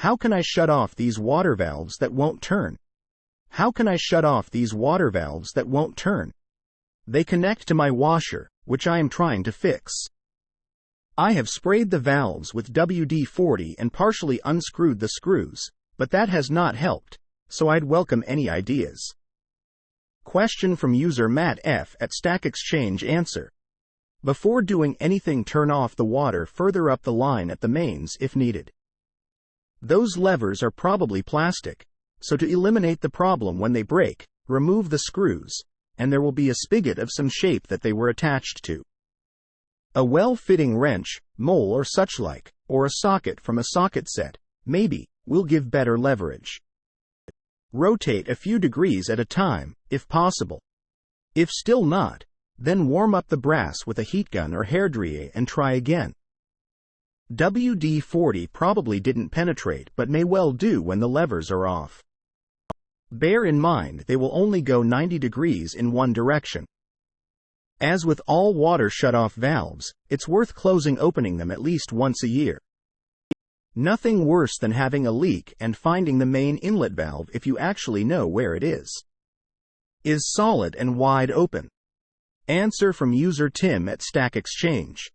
How can I shut off these water valves that won't turn? How can I shut off these water valves that won't turn? They connect to my washer, which I am trying to fix. I have sprayed the valves with WD-40 and partially unscrewed the screws, but that has not helped, so I'd welcome any ideas. Question from user Matt F. at Stack Exchange. Answer: before doing anything, turn off the water further up the line at the mains if needed. Those levers are probably plastic, so to eliminate the problem when they break, remove the screws, and there will be a spigot of some shape that they were attached to. A well-fitting wrench, mole or such like, or a socket from a socket set, maybe, will give better leverage. Rotate a few degrees at a time, if possible. If still not, then warm up the brass with a heat gun or hairdryer and try again. WD-40 probably didn't penetrate but may well do when the levers are off. Bear in mind they will only go 90 degrees in one direction. As with all water shutoff valves, it's worth opening them at least once a year. Nothing worse than having a leak and finding the main inlet valve, if you actually know where it is solid and wide open. Answer from user Tim at Stack Exchange.